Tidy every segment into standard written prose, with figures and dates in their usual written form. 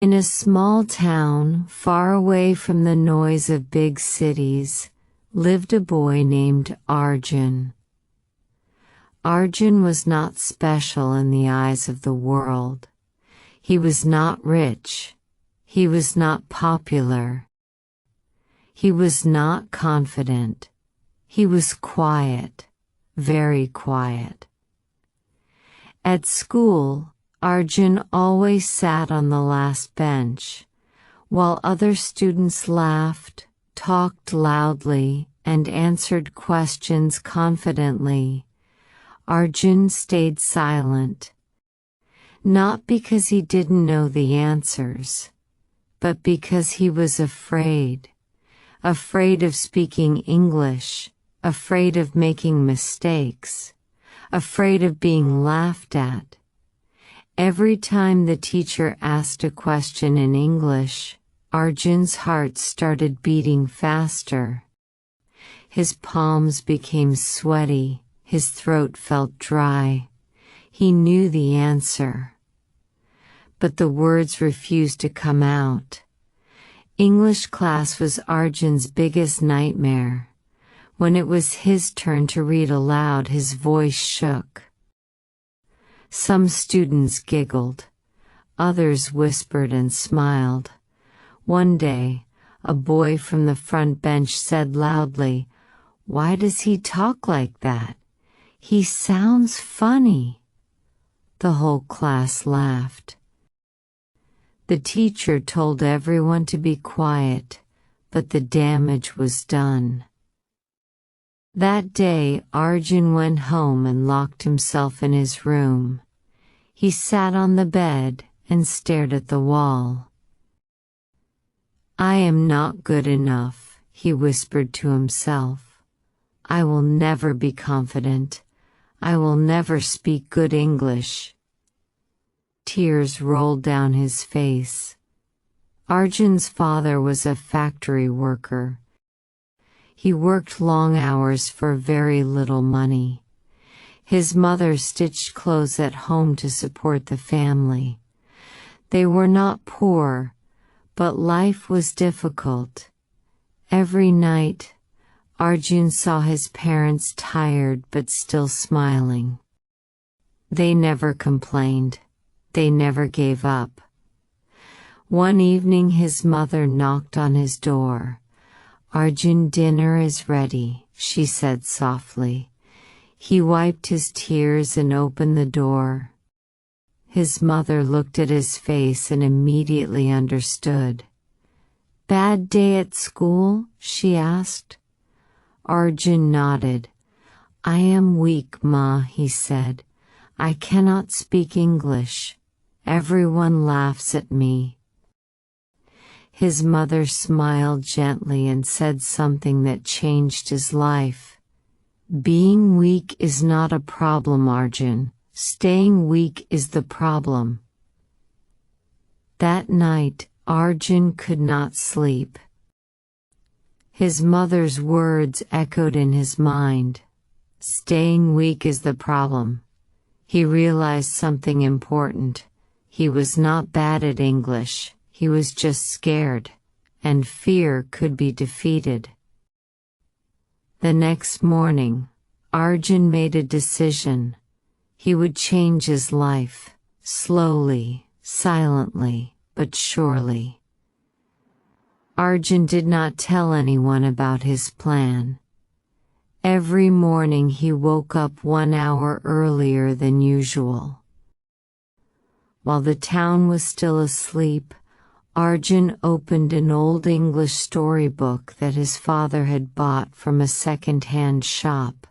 In a small town, far away from the noise of big cities, lived a boy named Arjun. Arjun was not special in the eyes of the world. He was not rich. He was not popular. He was not confident. He was quiet, very quiet. At school, Arjun always sat on the last bench. While other students laughed, talked loudly, and answered questions confidently, Arjun stayed silent. Not because he didn't know the answers, but because he was afraid. Afraid of speaking English, afraid of making mistakes, afraid of being laughed at. Every time the teacher asked a question in English, Arjun's heart started beating faster. His palms became sweaty, his throat felt dry. He knew the answer, but the words refused to come out. English class was Arjun's biggest nightmare. When it was his turn to read aloud, his voice shook. Some students giggled. Others whispered and smiled. One day, a boy from the front bench said loudly, "Why does he talk like that? He sounds funny." The whole class laughed. The teacher told everyone to be quiet, but the damage was done. That day, Arjun went home and locked himself in his room. He sat on the bed and stared at the wall. "I am not good enough," he whispered to himself. "I will never be confident. I will never speak good English." Tears rolled down his face. Arjun's father was a factory worker. He worked long hours for very little money. His mother stitched clothes at home to support the family. They were not poor, but life was difficult. Every night, Arjun saw his parents tired but still smiling. They never complained. They never gave up. One evening his mother knocked on his door. "Arjun, dinner is ready," she said softly. He wiped his tears and opened the door. His mother looked at his face and immediately understood. "Bad day at school?" she asked. Arjun nodded. "I am weak, Ma," he said. "I cannot speak English. Everyone laughs at me." His mother smiled gently and said something that changed his life. "Being weak is not a problem, Arjun. Staying weak is the problem." That night, Arjun could not sleep. His mother's words echoed in his mind. Staying weak is the problem. He realized something important. He was not bad at English. He was just scared, and fear could be defeated. The next morning, Arjun made a decision. He would change his life, slowly, silently, but surely. Arjun did not tell anyone about his plan. Every morning he woke up 1 hour earlier than usual. While the town was still asleep, Arjun opened an old English storybook that his father had bought from a second-hand shop.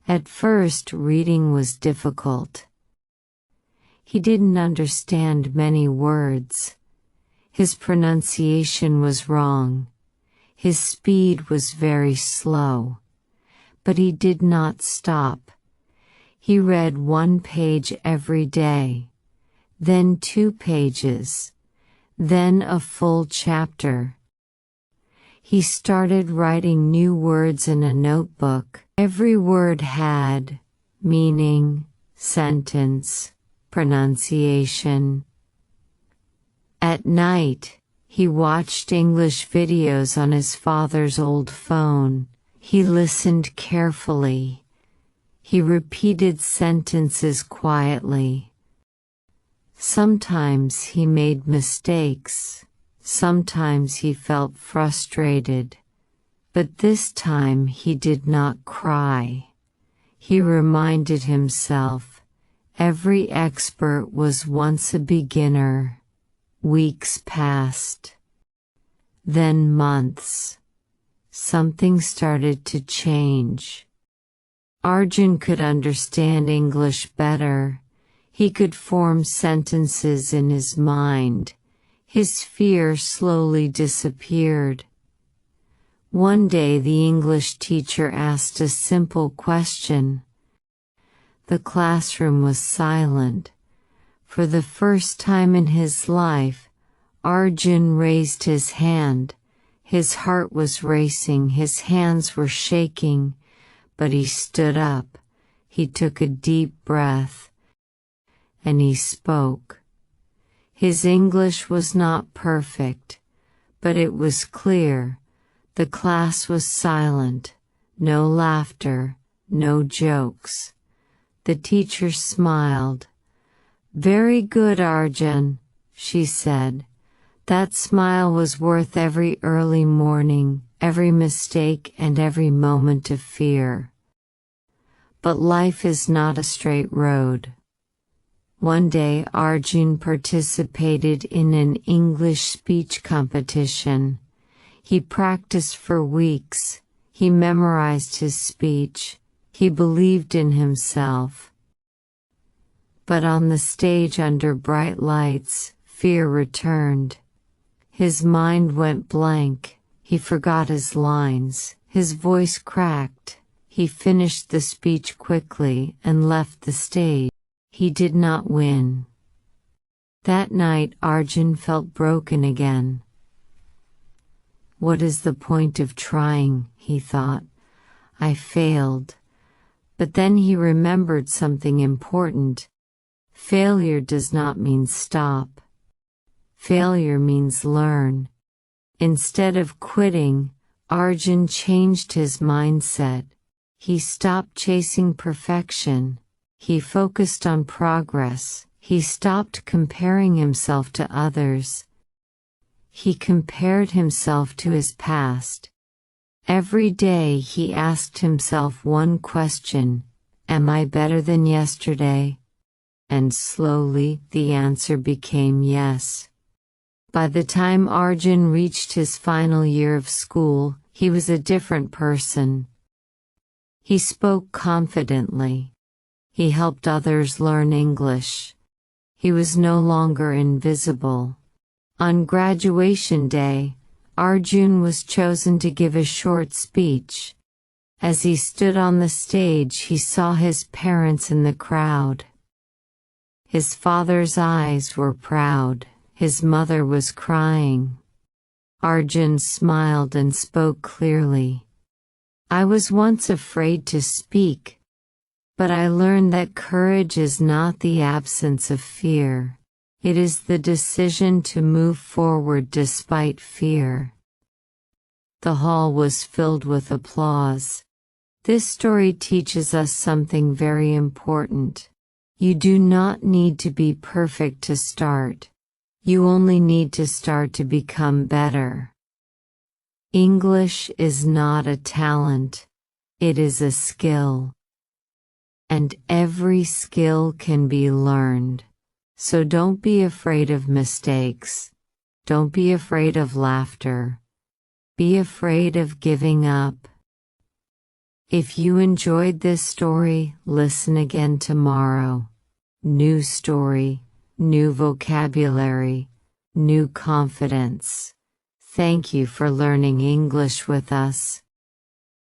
At first, reading was difficult. He didn't understand many words. His pronunciation was wrong. His speed was very slow. But he did not stop. He read 1 page every day, then 2 pages. Then a full chapter. He started writing new words in a notebook. Every word had meaning, sentence, pronunciation. At night, he watched English videos on his father's old phone. He listened carefully. He repeated sentences quietly. Sometimes he made mistakes. Sometimes he felt frustrated. But this time he did not cry. He reminded himself, every expert was once a beginner. Weeks passed. Then months. Something started to change. Arjun could understand English better. He could form sentences in his mind. His fear slowly disappeared. One day the English teacher asked a simple question. The classroom was silent. For the first time in his life, Arjun raised his hand. His heart was racing, his hands were shaking, but he stood up. He took a deep breath, and he spoke. His English was not perfect, but it was clear. The class was silent, no laughter, no jokes. The teacher smiled. "Very good, Arjun," she said. That smile was worth every early morning, every mistake, and every moment of fear. But life is not a straight road. One day Arjun participated in an English speech competition. He practiced for weeks. He memorized his speech. He believed in himself. But on the stage under bright lights, fear returned. His mind went blank. He forgot his lines. His voice cracked. He finished the speech quickly and left the stage. He did not win. That night Arjun felt broken again. What is the point of trying, he thought. I failed. But then he remembered something important. Failure does not mean stop. Failure means learn. Instead of quitting, Arjun changed his mindset. He stopped chasing perfection. He focused on progress. He stopped comparing himself to others. He compared himself to his past. Every day he asked himself one question: am I better than yesterday? And slowly the answer became yes. By the time Arjun reached his final year of school, he was a different person. He spoke confidently. He helped others learn English. He was no longer invisible. On graduation day, Arjun was chosen to give a short speech. As he stood on the stage, he saw his parents in the crowd. His father's eyes were proud. His mother was crying. Arjun smiled and spoke clearly. I was once afraid to speak, but I learned that courage is not the absence of fear. It is the decision to move forward despite fear. The hall was filled with applause. This story teaches us something very important. You do not need to be perfect to start. You only need to start to become better. English is not a talent. It is a skill. And every skill can be learned. So don't be afraid of mistakes. Don't be afraid of laughter. Be afraid of giving up. If you enjoyed this story, listen again tomorrow. New story, new vocabulary, new confidence. Thank you for learning English with us.